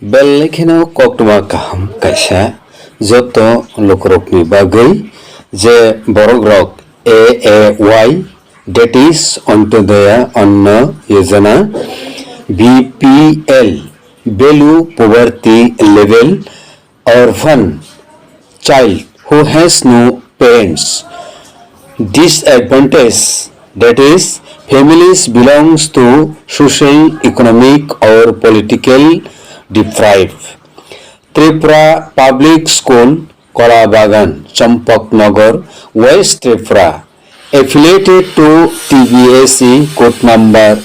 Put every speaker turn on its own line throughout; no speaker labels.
Bellekheno koktuma kaham kaisa joto lokrokni bagwi je borokrok AAY that is Antyodaya Anna Yojana BPL below poverty level orphan child who has no parents disadvantage that is families belongs to social economic or political deprived Tripura Public School Kolabagan Champaknagar West Tripura affiliated to TBSE code number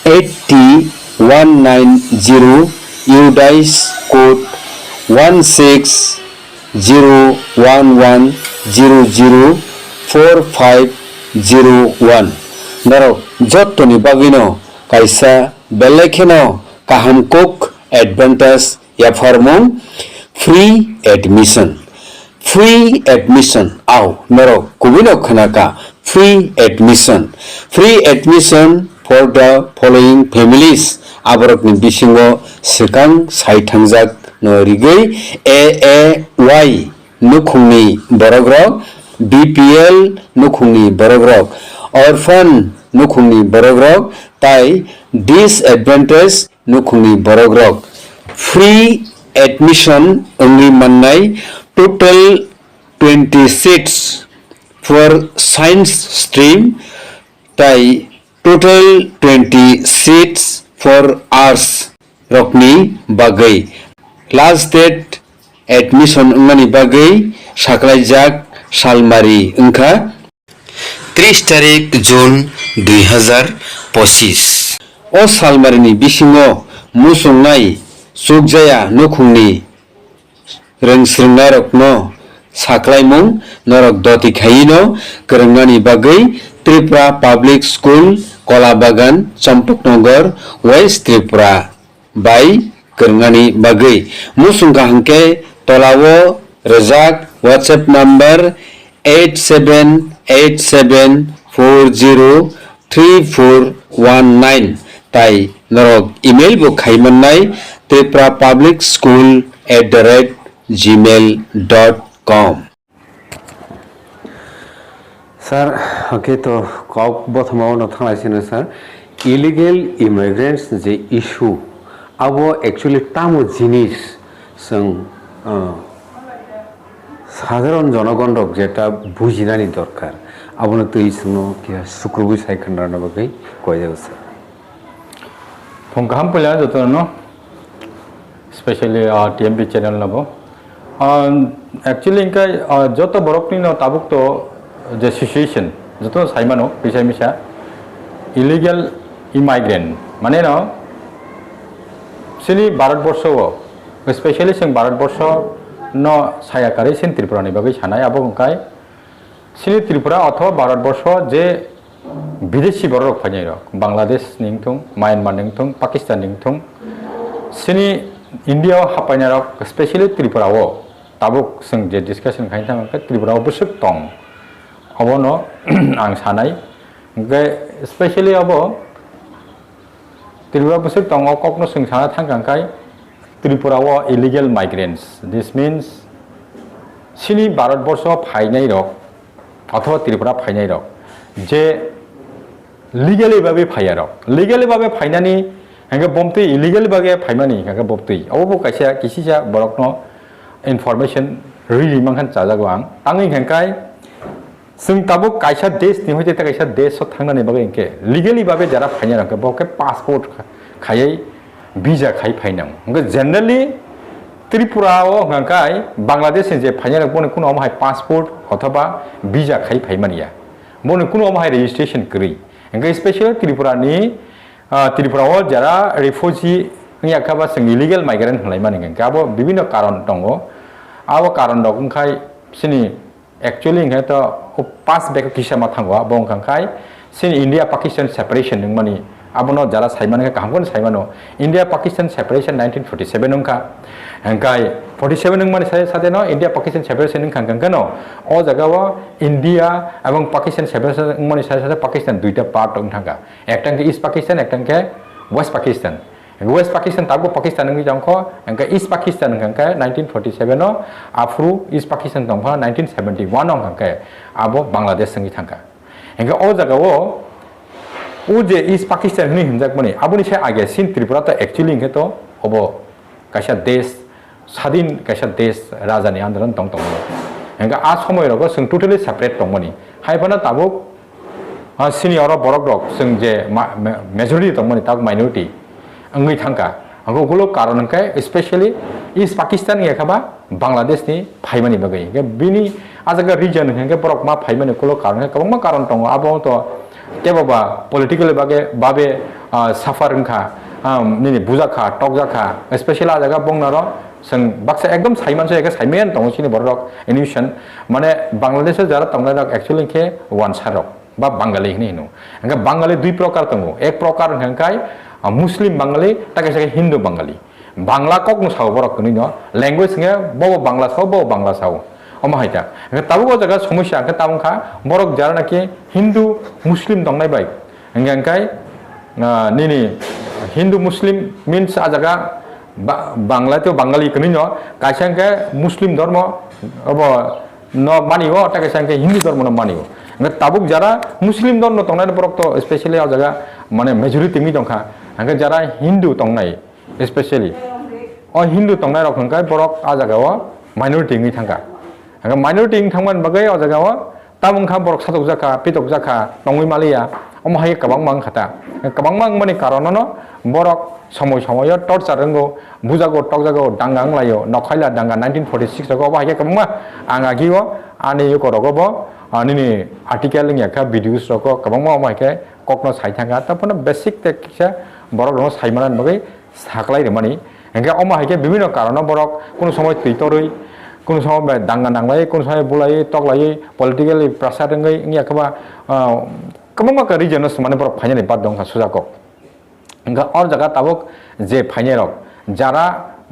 80190 UDICE code 160110045001 Narok jottoni bagino kaisa bellekheno kahamkok advantage yafarmung free admission aw narok kubino khanaka free admission for the following families aborokni bisingo sekang saithangjak no rigei AAY nukhungni borokrok BPL nukhungni borokrok orphan nukhungni borokrok tai disadvantage nukhungni borokrok free admission only mannai total 20 seats for science stream tai total 20 seats for arts rokni bagai last date admission ngani bagai saklaijak salmari engka 30 tarik June 2025 o salmarini bisingo musungnai sukjaya nukhungni rengsringnarokno saklaimung norok doti khaino kerengani bagai Tripura Public School Kolabagan Champaknagar West Tripura by kerengani bagai musungka hangke tolawo rejak WhatsApp number 8787403419 tai norok email bo khaimannai Tripura Public School @gmail.com
Sir, okay to kok bothmao no thangaisino sir illegal immigrants je issue abo actually tamo jinis sing সাধারণ জনগণ rock যেটা বুঝিনানি দরকার আবনো তো ইসনো কি সুক্রবু সাইখান্ডার বাকি কই যাও স্যার
ফোনকাম পয়লা যতনো স্পেশালি টিএমপি চ্যানেল নাবো অ্যাকচুয়ালি ইনকা যত বরকনি ন তাবুক তো যে সিচুয়েশন যত সাইমানো পিছাই মিশা ইলিগাল ইমাইগ্রেন্ট মানে ন সিনি ভারতবর্ষ স্পেশালি সিং ভারতবর্ষ ন সায়াকারি সিন ত্রিপুরানি বাকি সানাই আবো ওখাই সিনি ত্রিপুরা অথবা ভারতবর্ষ যে বিদেশি বড় ফাইনাই রক বাংলাদেশ নিংথুং মায়ানমার নিংথুং পাকিস্তান নিংথুং সিনি ইন্ডিয়াও হাপাইনা রক স্পেশালি ত্রিপুরাও তাবুক जों যে ডিসকাশন খাইন थांखै ত্রিপুরাও বসুক दं अबनो आं सानाय ओमफ्राय स्पेशली अब त्रिपुरा बसुक दं ककनो जों साना थांखांखाय त्रिपुराव इलिगेल माइग्रेन्ट्स दिस मीन्स सिनि भारतबर्ष फाइनाय रक अथवा त्रिपुरा फाइनाय रक जे लिगेली भाबे फाया रक लिगेली भाबे फाइनानि हंगे बमतै इलिगेल भाबे फाइमानि हंगे बमतै अबो कायसा किसिसा बरकनो इनफरमेशन रिलि मांखान जाजागो आं आंनि हंखाय जों ताबो कायसा देश निहैते कायसा देश थांनानै बागै इनके लिगेली भाबे जरा फाइना रक बके पासपोर्ट खायै वीजा खाय फाइनां हंगे जनरली त्रिपुराओ हंखाय बांग्लादेश जे फाइना रक बने कुनो माहाय पासपोर्ट अथवा वीजा खाय फाइमानिया बने कुनो माहाय रेजिस्ट्रेशन करै हंगे स्पेशल त्रिपुरानि त्रिपुराओ जरा रिफ्यूजी याखाबा जों इलिगेल माइग्रेंट होनलाय माने गाबो विभिन्न कारण दङ आबो कारण दं ओंखाय सिनि एक्चुअली इंगे तो पास बेक किसामा थांगवा बंखांखाय सिन इंडिया पाकिस्तान सेपरेशन नों माने आबनो जरा साइमानके कामखौनो साइमानो इंडिया पाकिस्तान सेपरेशन 1947 नंखा हंखाय 47 नों माने साथे न इंडिया पाकिस्तान सेपरेशन नों खांखांनो ओ जगावा इंडिया एवं पाकिस्तान सेपरेशन माने साथे पाकिस्तान दुइटा पार्ट दं थांगा एकटांके ईस्ट पाकिस्तान एकटांके west Pakistan West Pakistan tabu Pakistan ngi jangko engka East Pakistan engka 1947 no afru East Pakistan tongkha 1971 no engka abo Bangladesh ngi thangka engka o jaga o uje East Pakistan ni hinjak mani abuni se age sin Tripura to actually engka to obo kaisa desh স্বাধীন কাইসা দেশ রাজানি আন্দোলন তং তং এঙ্গা আ সময় রগ जों totally separate তংমনি হাইবানা তাবুক senior বরক rock जों যে majority তংমনি তাক minority अंगै थांका अंगो गुलो कारण अंकाय स्पेशली ईस्ट पाकिस्तान याखाबा बांग्लादेश नि फाइमानि बगै बिनि आजागा रीजन हंगे बरक मा फाइमानि गुलो कारण कबंमा कारण दङ आबो तो केबा पॉलिटिकल बागे बाबे साफार अंखा निनि बुजाखा टकजाखा स्पेशली आजागा बंगनारो जों बाक्सा एकदम साइमानसो एके साइमेन दङ सिनि बरक एनिमेशन माने बांग्लादेश जारा तंगनारक एक्चुअली के वन सारक बा बांगाली हिनि नु अंगा बांगाली दुई प्रकार दङ एक प्रकार हंकाय Muslim Bengali, tak kaya Hindu Bengali. Bangla kok nusaw borok ni no, language nya bawa Bangla saw. Omah ita. Tahu ko jaga somusya ke tahu ka borok jara naki Hindu Muslim dong nai baik. Enggak kai ni Hindu Muslim means ajaga Bangla tu Bengali kini no, kaya ke Muslim dharma apa no mani wo, tak kaya ke Hindu dharma no mani wo. Enggak tahu jara Muslim dharma dong nai borok to especially ajaga mana majority mi dong ka. Angka jara Hindu tongnai, especially. Oh Hindu tongnai rok angka borok ajagawa minority ngi thangka. Angka minority ngi thangman bagai ajagawa tamung kha borok satok jaka, pitok jaka, tongui malia. Omahai kabang mang khata. Kabang mang mani karonono borok somoy torture rengo bujago tokjago dangang layo nokhaila danga 1946 roko bahaya kabang ma angagiwo ani yo korogo bo ani article ngi ka videos roko kabang ma omahai ke kokno sai thanga tapona basic teksa borok rong saimanan bagai saklai remani engka oma haike bibino karono borok kono somoy twitoroi kono somoy danga nanglai kono somoy bulai toklai politically pressure ngai ngia kaba kamama ka region mane borok phainani bad dong sujako engka or jaga tabok je phainai rok jara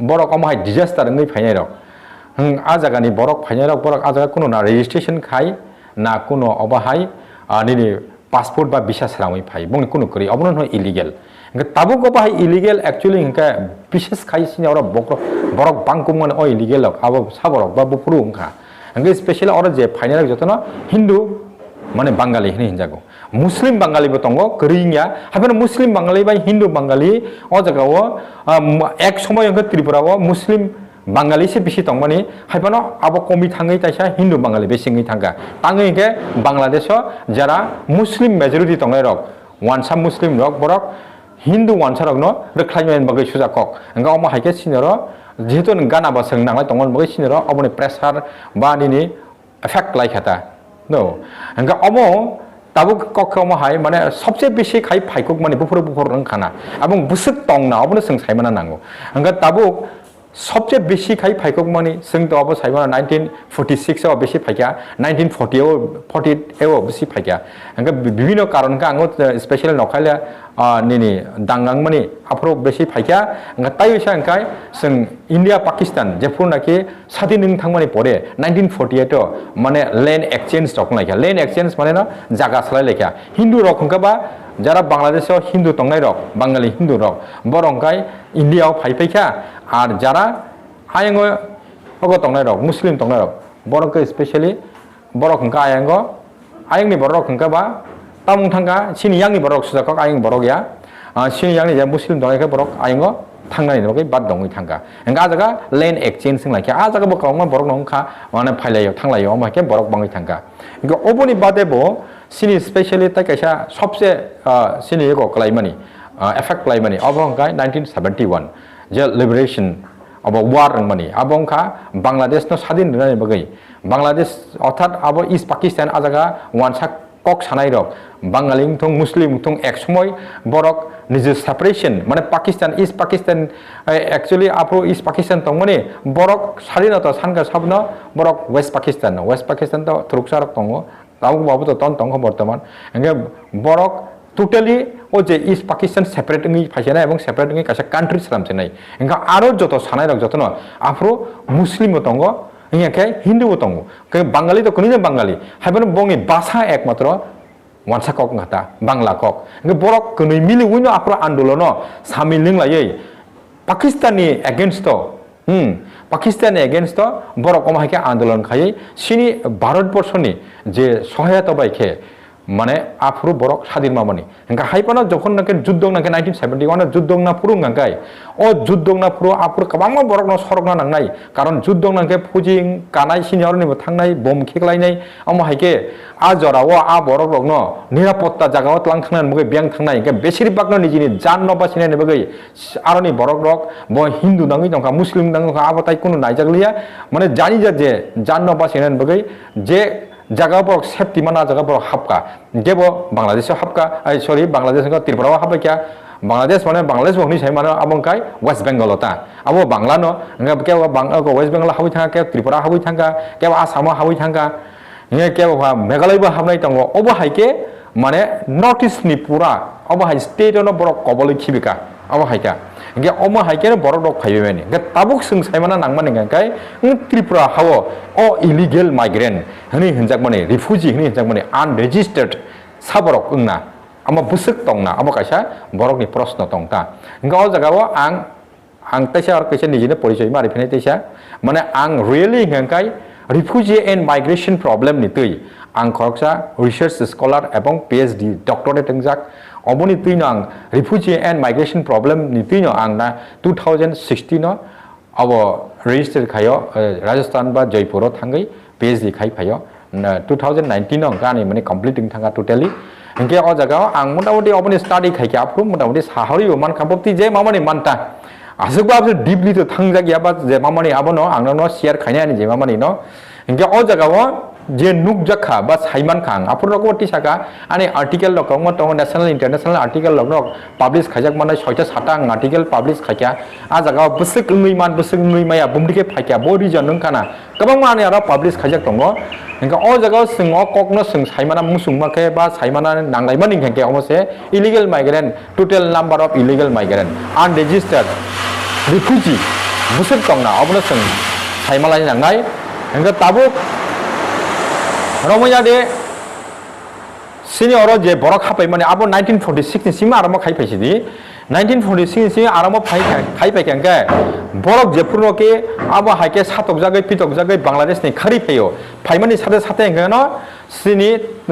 borok oma hai disaster ngai phainai rok a jaga ni borok phainai rok borok a jaga kono na registration khai na kono obahai nini passport ba visa saramai phai bong kono kori obnon ho illegal tabu ko bahai illegal actually hingka বিশেষ খাইসিনি ওরা বরক বাংকুম মানে ও illegal আবো সাবরক বা বুপুরু Hakka হংকে specially ওরা যে final যতন হিন্দু মানে বাঙালি হিনি হিনজাগো মুসলিম বাঙালি বতঙ্গ করিয়া হাবেন মুসলিম বাঙালি বা হিন্দু বাঙালি ও জায়গাও এক সময় হংকে ত্রিপুরাও মুসলিম বাঙালি সে বেশি দং মানে হাইবানো আবো কমি থাঙ্গै তাইসা হিন্দু বাঙালি বেশিङै থাঙ্গা তাঙ্গै কে বাংলাদেশও যারা মুসলিম মেজরিটি দংনাই রক ওয়ানসা মুসলিম রক বরক Hindu wansa rok no reklaimen bagai suja kok engka oma haike sinero jehetu gana ba seng nanglai tongon bagai sinero oboni pressure ba nini effect lai khata no engka omo tabu kok omo hai mane sobse beshi khai phaikuk mane bufur rang khana abong busuk tong na oboni seng saimana nango engka tabu सबसे बेसी खाई फाइकक माने जों तो अब साइबा 1946 आव बेसी फाइका 1940 आव 48 आव बेसी फाइका अंगा विभिन्न कारण का आंगो स्पेशल नखाले निनि दांगांग माने आफ्रो बेसी फाइका अंगा ताइसा अंकाय जों इंडिया पाकिस्तान जेफोर नाकि स्वाधीन थांमाने परे 1948 आव माने लैंड एक्सचेंज रक लायका लैंड एक्सचेंज माने न जागा सलाय लायका हिंदू रक हंकाबा যারা বাংলাদেশে হিন্দু তংনাই রক বাঙালি হিন্দু রক বরংকাই ইন্ডিয়াও ফাইফাইখা আর যারা আয়ঙ্গ অগ তংনাই রক মুসলিম তংনাই রক বরংকে স্পেশালি বরক হংকা আয়ঙ্গ আয়ংনি বরক হংকা বা তামুং থাঙ্গা সিনিয়াংনি বরক সুজাকক আয়ং বরক या সিনিয়াংনি যে মুসলিম তংনাইখা বরক আয়ঙ্গ थांनानै दङै बाद दङै थांगा एंगा जागा लेन एक्सचेंज जों लायखा आ जागा बकावमा बरक नंखा माने फाइलायो थांलायो माके बरक बाङै थांगा एंगा ओबनि बादेबो सिनि स्पेशली ता कैसा सबसे सिनि एगो क्लाइमानि एफेक्ट क्लाइमानि अबंखाय 1971 जे लिबरेशन अब वार मानि अबंखा बांग्लादेश न स्वाधीन होनानै बगै बांग्लादेश अर्थात अब इस्ट पाकिस्तान आ जागा वानसा कक सानाय रक बांगाली थं मुस्लिम थं एक समय बरक निजे सेपारेशन माने पाकिस्तान इस्ट पाकिस्तान एक्चुअली आपरो इस्ट पाकिस्तान थं माने बरक स्वाधीनता सानगा साबनो बरक वेस्ट पाकिस्तान तो थ्रुकसारक दङ ताऊ बाबु तो तन दङ बर्तमान एंगे बरक टोटली ओ जे इस्ट पाकिस्तान सेपारेट नङै फाइसेना एबं सेपारेट नङै कासा कान्ट्रि सालामसेनाय एंगा आरो जतो सानाय रक जतनो आपरो मुस्लिम दङ इंगे हिंदू दङ के बांगाली तो कोनी बांगाली हाबन बंगनि भाषा एकमात्र wansa kok ngata bangla kok nge borok kunui mili wino apro andolono samiling layai Pakistani against to Pakistan against to borok oma haike andolon khai sini Bharat borsoni je সহায়তা বাইকে মানে আফরু বরক স্বাধীন মামনি এঙ্কা হাইপানো যখন নাকে যুদ্ধ নাকে 1971 যুদ্ধ না পুরো গাঙ্গাই ও যুদ্ধ না পুরো আফরু কাবাং বরক না সরক না নাংনাই কারণ যুদ্ধ নাকে ফুজিং কানাই সিনিয়র নিবো থাংনাই বম খেকলাইনাই আমা হাইকে আ জরা ও আ বরক রক ন নিরাপত্তা জায়গাও তলাং থাংনান মগে ব্যাং থাংনাই এঙ্কা বেশিরভাগ ন নিজিনি জান ন বাসিনাই নেবগৈ আরনি বরক রক ব হিন্দু নাঙ্গি দংকা মুসলিম নাঙ্গা আবতাই কোনো নাইজাগলিয়া মানে জানি যে জান ন বাসিনাই নেবগৈ যে জায়গা পর সেফটি মানা জায়গা পর হাবকা যেব বাংলাদেশে হাবকা সরি বাংলাদেশ ত্রিপুরাও হাবাইকা বাংলাদেশ মানে বাংলাদেশ বহনি সাই মানে আবংকাই ওয়েস্ট বেঙ্গল তা আবো বাংলা ন কেউ ওয়েস্ট বেঙ্গল হাবই থাকা কেউ ত্রিপুরা হাবই থাকা কেউ আসামও হাবই থাকা কেউ মেঘালয়বো হাবনাই দङ অবো হাইকে মানে নর্থ ইস্টনি পুরা অবো হাই স্টেটনো বড় কবলে খিবিকা অবো হাইকা গে অমো হাইকে বড় ডক ফাইবে মানে গে তাবুক সং সাইমানা নাংমানি গাंकाय ত্রিপুরা হাও ও ইলিগেল মাইগ্রেন্ট হনি হিনজাক মানে রিফিউজি হনি হিনজাক মানে আনরেজিস্টাर्ड সাবরক না আমা বুসক তংনা আমা কাইসা বরকনি প্রশ্ন তংতা গে অ জায়গাও आं तैसा और कैसे निजिने परिचय मारि फिनाय तैसा माने आं रियली गांकाय रिफ्यूजी एंड माइग्रेशन प्रॉब्लम नि तै आं खरकसा रिसर्च स्कॉलर एवं पीएचडी डॉक्टरेट तंजाक अबनि तैनो आं रिफ्यूजी एंड माइग्रेशन प्रॉब्लम नि तैनो आं ना 2016 नो अब रजिस्टर खायो राजस्थान बा जयपुर थांगै पीएचडी खाइ फायो 2019 नो गानि माने कंप्लीटिंग थांगा टोटली इनके अ जगाव आं मोटामोटी अबनि स्टडी खाइके आफु मोटामोटी साहरि मान खाबति जे मामानि मानता आसुकबाबो डीपली तो थांजागियाबा जे मामानि आबनो आंनो शेयर खायनानि जे मामानि न इनके अ जगाव जे नुक जखा बा साइमान खां आपुरको टिसाका आनि आर्टिकल लकम तो नेशनल इंटरनेशनल आर्टिकल लक पब्लिश खाजाक माने 6 7 आर्टिकल पब्लिश खाया आ जगाव बसक नुइमान बसक नुइमाया बुमदिके फाइका बो रिजन नंखाना गोबां माने आरो पब्लिश खाजाक दङ इनके अ जगाव सिङाव ककनो सिं साइमाना मुसुंमाके बा साइमाना नांलायमानि खाके अमसे illegal migrant total number of illegal migrant unregistered refugee बुसक दंना अबनो सिं साइमालानि नांनाय इनके ताबु रमैया दे सिनियर जे बरक हापाय माने आबो 1946 नि सिमा आराम खाइ फैसिदि 1946 नि आराम खाइ फैखांके बरक जेपुरनो के आबो हाइके सातक जागै पितक जागै बांग्लादेश नि खारि फैयो फाइमानि साथे साथे एंगनो सिनि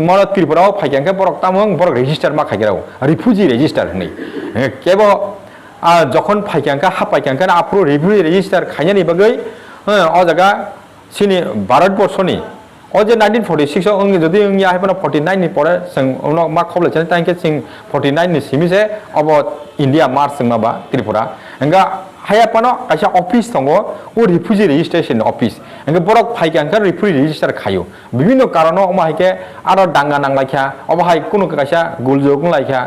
मर त्रिपुराव फैखांके बरक तामंग बरक रेजिस्टार मा खाइगराव रिफ्यूजी रेजिस्टार नि केबो যখন ফাইखांका हापायखांका आप्रो रिफ्यूजी रेजिस्टार खायनानि बगै अ जागा सिनि भारत बर्षनि अ जे 1946 आव अंगे जदि अंगिया हायबना 49 नि परे जों उनाव मा खबले चने तांके सिं 49 नि सिमिसे अब इंडिया मार्च जों माबा त्रिपुरा एंगा हायापानो कायसा ऑफिस दङ ओ रिफ्यूजी रेजिस्ट्रेशन ऑफिस एंगे बरक फाइखांका रिफ्यूजी रेजिस्टार खायो विभिन्न कारण अमा हायके आरो डांगा नांलायखा अब हाय कुनु कायसा गुलजोग लायखा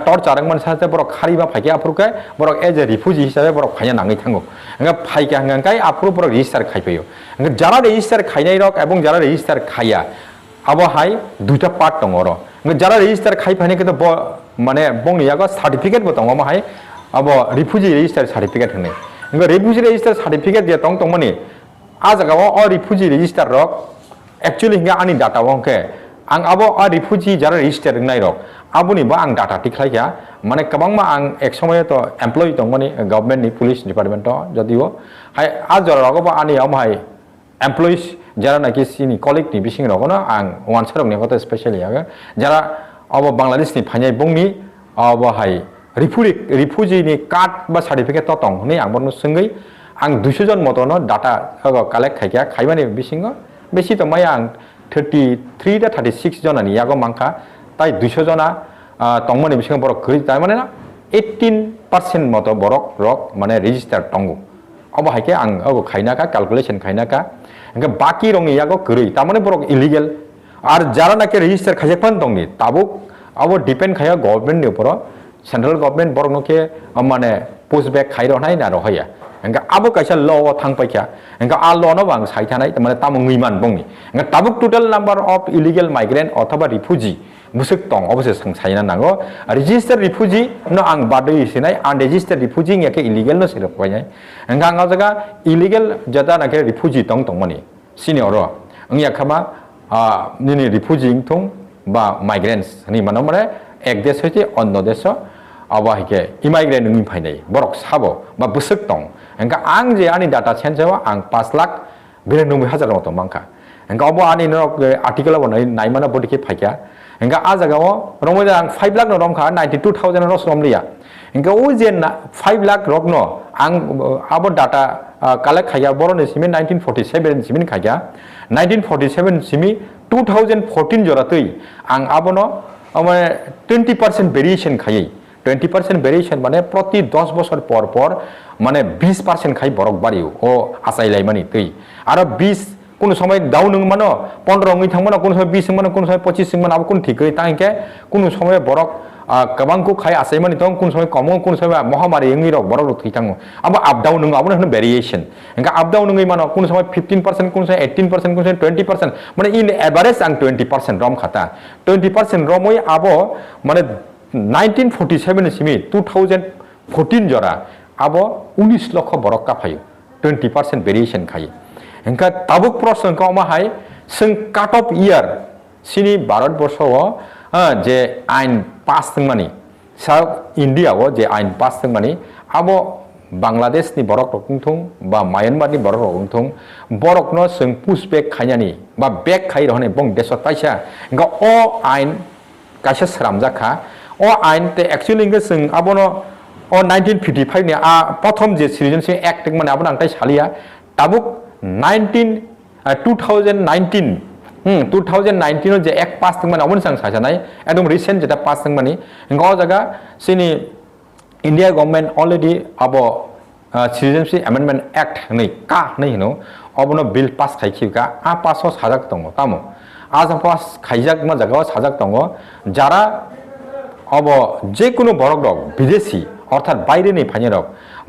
टर्चारंग मन साथे बरक खारिबा फाइके आफुरके बरक एज ए रिफ्यूजी हिसाबै बरक फाइना नाङै थांगो एंगा फाइखांकाय आफुर बरक रेजिस्टार खाइफैयो एंगे जारा रेजिस्टार खाइनाय रक एवं जारा रेजिस्टार खाया अब हाय दुइटा पार्ट दङ र एंगे जारा रेजिस्टार खाइफायनायके त माने बंनियागो सर्टिफिकेट बो दङ माहाय अब रिफ्यूजी रेजिस्टार सर्टिफिकेट होने इनका रिफ्यूजी रेजिस्टार सर्टिफिकेट जे तंग तंगमनि आ जगाव अ रिफ्यूजी रेजिस्टार रक एक्चुअली हिंगा आनि डाटा वंके आं अब अ रिफ्यूजी जारा रेजिस्टार नाय रक आबुनि बा आं डाटा टिखलाया माने गोबां मा आं एक समय तो एमप्लॉय तंगमनि गवर्नमेंट नि पुलिस डिपार्टमेंट जदिव हाय आ जरागो बा आनि आमहाय एमप्लॉयज जारा नाकि सिनि कलिग नि बिसिं रगनो आं वानसारक नेगत स्पेशली आगा जारा अब बांग्लादेश नि फाइनाय बंनि अब हाय रिफ्यूजी नि कार्ड बा सर्टिफिकेट तो दं नै आं बरनो सोंगै आं 200 जन मतनो डाटा कालेक्ट खायया खायमानि बिसिङो बेसि त माय आं 33 दा 36 जनानि यागो मांखा ताइ 200 जना तंगमनि बिसिङ बरक गरि ताइ माने 18% मत बरक रक माने रेजिस्टार दंगो अब हायके आं अगो खायनाका क्यालकुलेशन खायनाका एंगे बाकी रंनि यागो गरि तामाने बरक इलीगल आर जारा नाके रेजिस्टार खायजेकपान दंनि ताबो अब डिपेंड खाया गवर्नमेंट नि ऊपर सेंट्रल गवर्नमेंट बरनो के माने पोस्ट बैक खाइरो नाय ना रहया एंगा आबो कैसा ल थांपायखा एंगा आ ल न बां साइथानाय माने तामुंगैमान बंनि एंगा ताबुक total number of illegal migrant अथवा रिफ्यूजी मुसुक दं अबसे संसायना नांगो रजिस्टर रिफ्यूजी न आं बादै सिनाय अनरजिस्टर्ड रिफ्यूजी याके इलीगल न सिरप पायनाय एंगा आंगा जगा इलीगल जदा नाके रिफ्यूजी दं मनि सिनियर अंगिया खमा निनि रिफ्यूजी थं বা migrants ni mano mane ek desh hoite onno desho abo hike immigrant ngi phainai borok sabo ba busuk tong engka ang je ani data chenjao ang 5,92,000 moto mangka engka abo ani no article abo nai mana bodike phaikya engka a jaga o romoida ang 5 lakh no romkha 92,000 ro somliya engka o je 5 lakh rokno ang abo data collect khaya borone simi 1947 simin khaya 1947 simi 2014 joratui ang abono amane 20% variation khayai 20% variation mane proti 10 বছর পর পর মানে 20% খাই বরক বাড়িও ও আসাইলাই মানি তুই আর 20 কোন সময় down মানো 15 ngui thangmano কোন সময় 20 মানো কোন সময় 25 মানো আব কোন ঠিকই তাইকে কোন সময় বরক কাবাংকু খাই আসাই মানি তং কোন সময় কম কোন সময় মহামারী ngui রক বরক থই থাঙ্গো আব আপ ডাউন ngো আবনো ভেরিয়েশন এঙ্কা আপ ডাউন ngui মানো কোন সময় 15% কোন সময় 18% কোন সময় 20% মানে ইন এভারেজ আং 20% রম খাতা 20% রমই আবো মানে 1947 simi 2014 jora abo 19 লক্ষ বরক কাফাই 20% ভেরিয়েশন খাই এঙ্কা তাবুক প্রশ্ন কমা হাই সং কাট অফ ইয়ার সিনি ভারতবর্ষ যে আইন পাস মানি সাউথ ইন্ডিয়া যে আইন পাস মানি আবো Bangladesh ni borok rokungthung ba Myanmar ni borok rokungthung borok no sung pushback khainani ba back khai rohne bong deso taisa enka o ain kaisa sramjakha o ain te actually nge sung abono o 1955 ni a prothom je citizenship act mane abon angtai salia tabuk 2019 je act pass mane abon sang sajanai ekdom recent jeta pass mane enka o jaga sini India government already abo citizenship amendment act nei ka nei no abono bill pass khaikhiga a pass ho sajak tongo tamo aja pass khaijak ma jaga sajak tongo jara abo je kono borok rok বিদেশি অর্থাৎ বাইরে nei phaine rok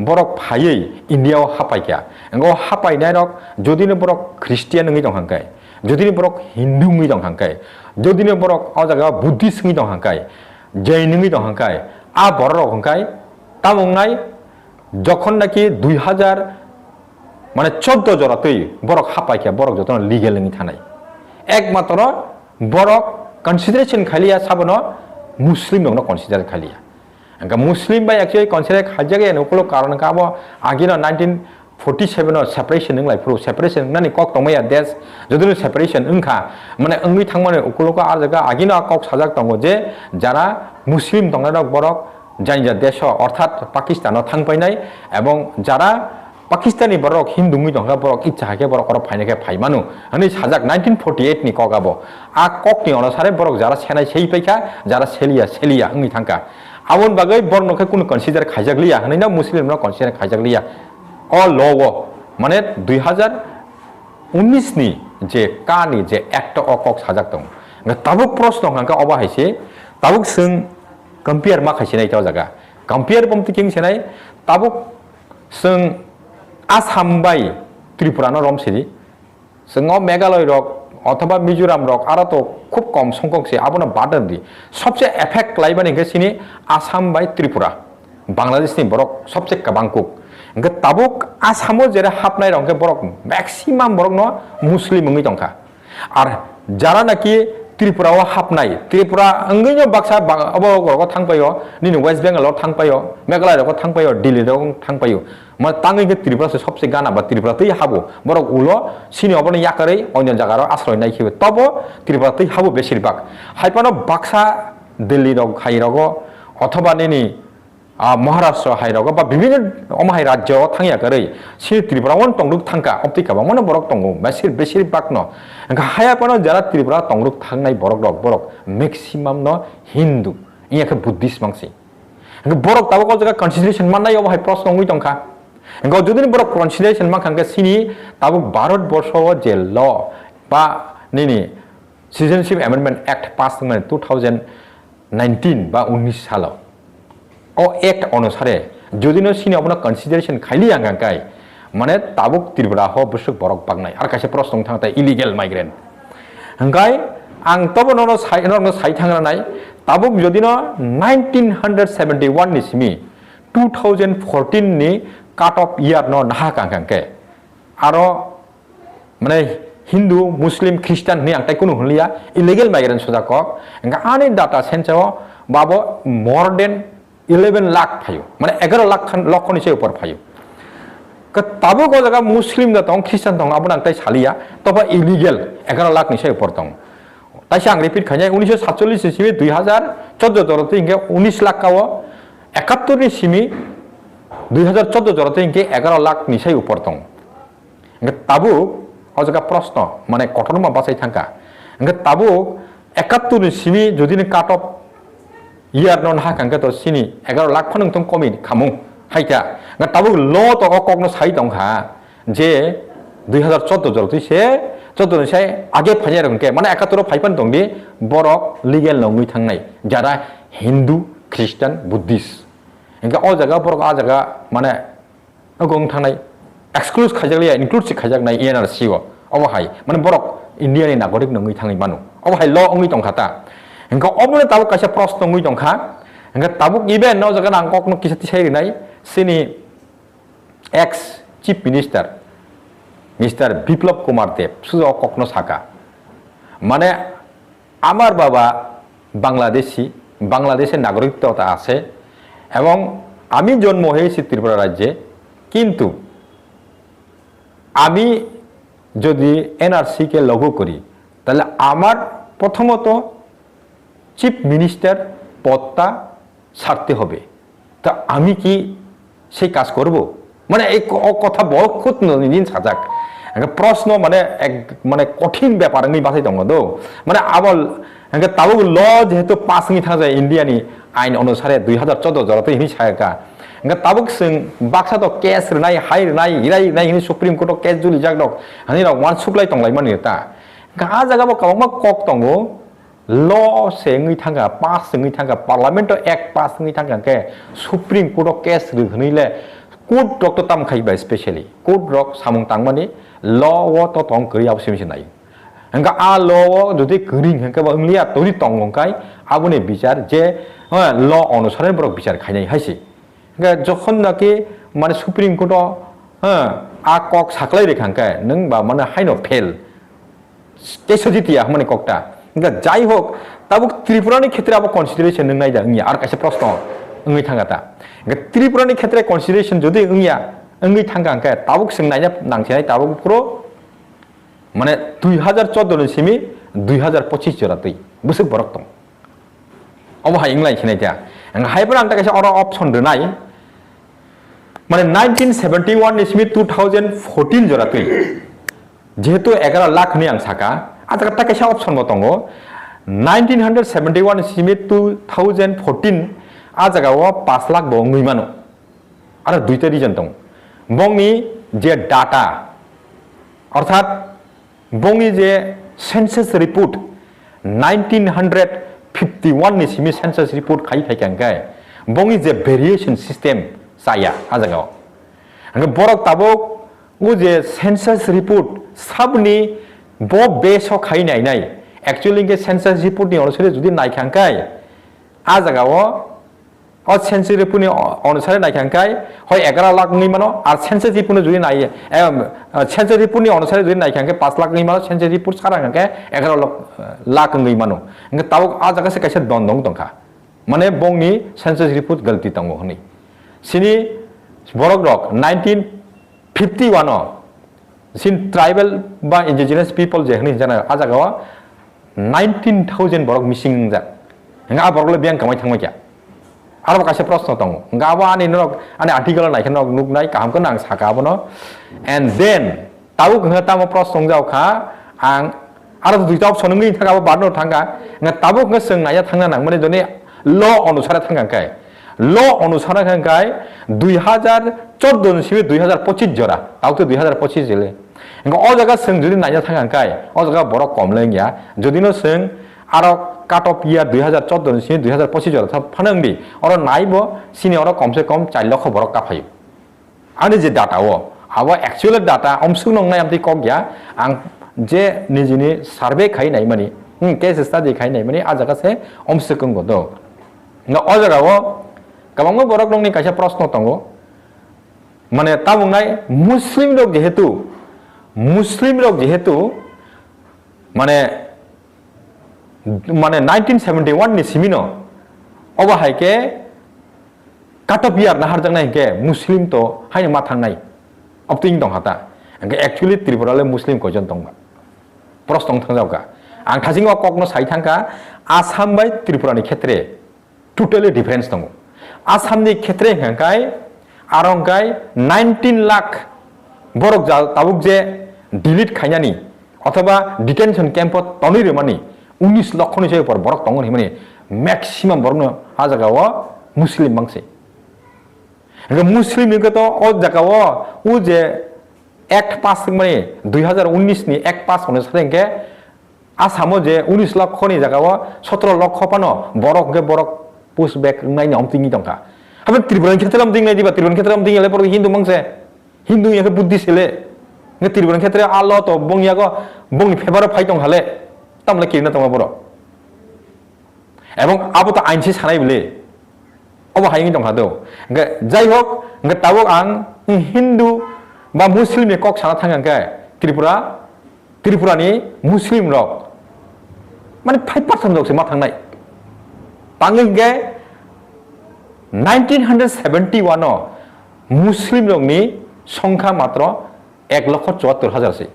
borok phaiei India o hapaikya engo hapainai rok jodi ne borok Christian ngi dong hangkai jodi ne borok Hindu ngi dong hangkai jodi ne borok o jaga Buddhist ngi dong hangkai Jain ngi dong hangkai a borok hangkai তামংনাই যখন নাকি 2000 মানে 14 জরাতেই বরক হাপাইকা বরক যতন legal নি থানাই একমাত্র বরক consideration খালিয়া সাবনো মুসলিম দংনো কনসিডার খালিয়া এঙ্কা মুসলিম বাই একচুয়ালি কনসিডার খাজাগে নকলো কারণ কাবো আগিনো 1947 no separation nang lai pro separation nani kok tongmaya des jodino separation unka mane ungui thangmane ukuloko ar jaga agino kok sajak tongo je jara muslim tongnarok borok জানিজা দেশ অর্থাৎ পাকিস্তানও থাংপাইনাই এবং যারা পাকিস্তানি বরক হিন্দুঙ্গি দংলা বরক ইচ্ছাকে বরক অর ফাইনাকে ফাইমানু হানি সাজাক 1948 ni কগাবো আ ককনি অনুসারে বরক যারা সেনাই সেই পাইকা যারা সেলিয়া ungি থাংকা আবন বাগৈ বর্ণকে কোন কনসিডার খাইজাগলিয়া হানিনা মুসলিমরা কনসিডার খাইজাগলিয়া অ লও মানে 2019 ni যে কানি যে একটা অকক সাজাক দং তাবুক প্রশ্ন হাঙ্কা অবা হাইছে তাবুক song compare ma khasinai taw jaga compare bomti king senai tabuk sung Assam bai Tripura no rom siri sungo Meghalaya rok অথবা মিজোরাম রক আর তো খুব কম সংখ্যক সে আবনা বাদান দি সবচেয়ে effect লাইবানি gay Sini Assam by Tripura বাংলাদেশনি বরক সবচেয়ে কাবাংকুক গে তাবুক আসামো যেরা হাপনাই রংকে বরক ম্যাক্সিমাম বরক ন মুসলিম মুই দংখা আর যারা নাকি Tripura o hapnai Tripura angino baksa abo ko thangpayo nini West Bengal o thangpayo Meghalaya ko thangpayo Delhi ro thangpayo ma tangi ge Tripura se sobse gana ba Tripura tei habo borok ulo sini oboni yakarei onyo jagaro asroi nai khibe tobo Tripura tei habo beshirбаг haipano baksa Delhi ro khai rogo othoba nini Maharashtra hai rogo ba bibhinno omahai rajyo thangya karei si Tripura on tongruk thangka optika ba mone borok tongo beshirбаг no haya pano jara Tripura tongruk thangnai borok maximum no Hindu iake Buddhist mangsi borok tabo ko jaga consideration mannai omahai proshno ngui tongkha jodi borok consideration mangkhangka sini tabo Bharat borsho je law ba nini Citizenship Amendment Act pass মানে 2019 বা 19 সালো ও act অনুসারে যদি no সিনি আপনা consideration খাইলি আঙ্গাঙ্কাই মানে তাবুক ত্রিপুরা হ বসুক বরক বাগনাই আর কাছে প্রশ্ন থাকতা ইলিগেল মাইগ্রেন্ট হাঙ্গাই আং তবো নো সাই থাঙ্গনা নাই তাবুক যদি নো 1971 ni simi 2014 ni cut off year নো নাহা কাঙ্কাঙ্কে আরো মানে Hindu Muslim Christian ni ang tay kuno hulia illegal migrant soja kok enga ani data sense babo more than 11 lakh phayo mane 11 lakh lakh ni se upor phayo ka tabo ko jaga Muslim da tong Christian tong abon ang tay salia toba illegal 11 lakh ni se upor tong তাই আং repeat খাই 1947 সিমি 2014 জরতে ইনকে 19 লাখ কাও 71 নি সিমি 2014 জরতে ইনকে 11 লাখ নিসাই উপর দं ইনকে তাবু অজগা প্রশ্ন মানে কঠোরমা বাসাই থাকা ইনকে তাবু 71 নি সিমি যদি নি কাট অফ ইয়ার নন হাকাঙ্কে তো সিনি 11 লাখ ফনং তং কমি খামু হাইতা ইনকে তাবু ল তো ককনো সাই দं খা যে 2014 জরতে সে 14 से आगे फाइया रंगे माने 71 फाइपन दंदि बरक लीगल नङै थांनाय जारा हिंदू ख्रिस्टान बुद्धिस्ट इनका अ जगह बरक आ जगह माने गं थांनाय एक्सक्लूड खाजालिया इनक्लूड खाजानाय एनआरसी अबहाय माने बरक इंडियानि नागरिक नङै थांनाय मानु अबहाय ल अंगै दंखाता इनका अबने ताबो कासे प्रश्न नङै दंखा इनका ताबो इबेन न जगह नां ककनो किसति साइरिनाय सिनि ex chief minister mister Biplab Kumar Deb সুজ কখনো সাকা মানে আমার বাবা বাংলাদেশের নাগরিকতা আছে এবং আমি জন্ম হয়েছি ত্রিপুরা রাজ্যে কিন্তু আমি যদি এনআরসি কে লাগু করি তাহলে আমার প্রথমত চিফ মিনিস্টার পদটা ছাড়তে হবে তা আমি কি সেই কাজ করব মানে এই কথা বহুত নিন সাজাক প্রশ্ন মানে এক মানে কঠিন ব্যাপার নি বাসাই দङ দো মানে আবল এঙ্গে তাবো ল যেহেতু পাস নি থাকা যায় ইন্ডিয়ানি আইন অনুসারে 2014 জরতে হিনি ছায়কা এঙ্গে তাবুক जों বাক্সা তো কেস রনাই হাই রনাই ইরাই নাই হিনি সুপ্রিম কোর্ট কেস जुलि जाक दक हानि रक वान सुप्लाय तंलाय मानि ता गा जागाबो काबा कक दङ ल सेङै थांगा पास सेङै थांगा पार्लियामेन्ट एक्ट पास सेङै थांगा के सुप्रिम कोर्ट केस रखनिले कोर्ट डॉक्टर ताम खाइबा स्पेशली कोर्ट रक सामुं तांमानि ल तो तंग करियाव सिमसिनाय हंगा आ ल যদি গরিং হंका इंलिया तोरि तंगंकाय आबुनि বিচার যে ल अनुसारे बरक বিচার खाइनाय हाइसि हंगा যখন নাকি মানে সুপ্রিম কোর্ট आ कक साख्लाय रेखांकाय नों बा माने हाइनो फेल केसजितिया माने ककटा हंगा যাই হোক তাবো ত্রিপুরাनि ক্ষেত্রে আবো কনসিডারেশन नों नायदा इंया আর কাছে प्रश्न ओंगै थांगाता त्रिपुरानि क्षेत्र कन्सिडरेशन जुदि ओंगिया ओंगै थांगांके ताबुक सोंनाय नांसेनाय ताबुक प्रो माने 2014 सिमी 2025 जरातै बोसोर बरक दं अबहाय इंलाय खिनायता हायबर आं ताकासे अर ऑप्शन दोनाय माने 1971 नि सिमी 2014 जरातै जेहेतु 11 लाख नि आं साका आजका ताकासे ऑप्शन बतंगो 1971 सिमी 2014 आ जगाव 5 लाख बंगै मानो आरो दुईटा रिजन दं बंगनि जे डाटा अर्थात बंगनि जे सेंसस रिपोर्ट 1951 नि सिमी सेंसस रिपोर्ट खाइ थाइखांगाय बंगनि जे वेरिएशन सिस्टम साया आ जगाव अंग बरक ताबो उ जे सेंसस रिपोर्ट सबनि ब बेसो खाइ नायनाय एक्चुअली के सेंसस रिपोर्ट नि अनुसारे जुदि नायखांगाय आ जगाव और सेंसस पुनि अनुसारे नायखांकाय हय 11 लाख नि मानो आर सेंसस पुनि जुदि नाय सेंसस पुनि अनुसारे जुदि नायखांके 5 लाख नि मानो सेंसस पुर सारांके 11 लाख नि मानो इंगे ताव आ जगासे कैसे दं दंखा माने बंगनि सेंसस रिपोर्ट गलती दंगो हनि सिनि बरक रक 1951 सिन ट्राइबल बा इंडिजिनस पीपल जे हनि जाना आ जगाव 19000 बरक मिसिं जा इंगा बरकले बियां कमाय थांमाय आरो कासे प्रश्न दं गाबा आनि नक आनि आर्टिकल नायखन नुकनाय कामखौ आं साकाबनो एन्ड देन ताबो गंगा ताम प्रश्न जावखा आं आरो दुइटा ऑप्शन नङै थागाबो बारनो थांगा ताबो गंगा सोंनाया थांना नां माने जने ल अनुसारे थांगांकाय ल अनुसारे थांगाय 2014 सिम 2025 जरा तावतो 2025 जिले इंगा अ जगह सों जुदि नाया थांगांकाय अ जगह बर कमलेंया जुदिनो सों आरो काट अफ इयार 2014 से 2025 जरा फानंदि और नाइबो सिनि और कम से कम 4 लाख बरक काफायो आनि जे डाटा वो आवा एक्चुअल डाटा अमसु नंनाय आमति कगया आं जे निजिनि सार्वे खाइनाय मानि केस स्टडी खाइनाय मानि आ जगह से अमसु कंगो दो न अ जगह वो गबांगो बरक नंनि कासे प्रश्न दंगो माने ताबुंनाय मुस्लिम लोग जेहेतु माने 1971 नि Simino अबा हायके काटप यार नाहारजांनाय के मुस्लिम तो हाय मा थांनाय अपतिं दं हाता एक्चुअली त्रिपुराले मुस्लिम कयजन दंबा प्रश्न थांजावका आं थाजिङाव ककनो साइथांका आसाम बाय त्रिपुरानि क्षेत्रे टोटली डिफरेंस दं आसामनि क्षेत्रे हांकाय आरंकाय 19 लाख बरक ताबुक जे डिलीट खायनानि अथवा डिटेंशन कैंप तनि रेमानि 19 लक्षनि जे पर बरक दंगन हिमानि मैक्सिमम बरनो आ जागाव मुस्लिम बांसे मुस्लिम निगत ओ जागाव उ जे एक्ट पास माने 2019 नि एक्ट पास होनो सारेंके आसामो जे 19 लक्षनि जागाव 17 लक्ष पानो बरक के बरक पुश बैक नायनि हमतिंनि दंका अब त्रिपुरा क्षेत्र हम दिंनाय दिबा त्रिपुरा क्षेत्र हम दिंले पर हिंदू मांसे हिंदू याके बुद्धि सेले ने त्रिपुरा क्षेत्र आलो तो बंगियागो बंनि फेभार फाइ दं हाले तमले किना तंगा बर एवं आबो तो आइनसे सानाय बिले अब हायनि दं हादो जाय हक ताबो आं हिंदू बा मुस्लिम नि कक साना थांगांके त्रिपुरानि मुस्लिम रक माने 5% जौसे मा थांनाय बांगे 1971 मुस्लिम लोगनि संख्या मात्र 1,74,000 से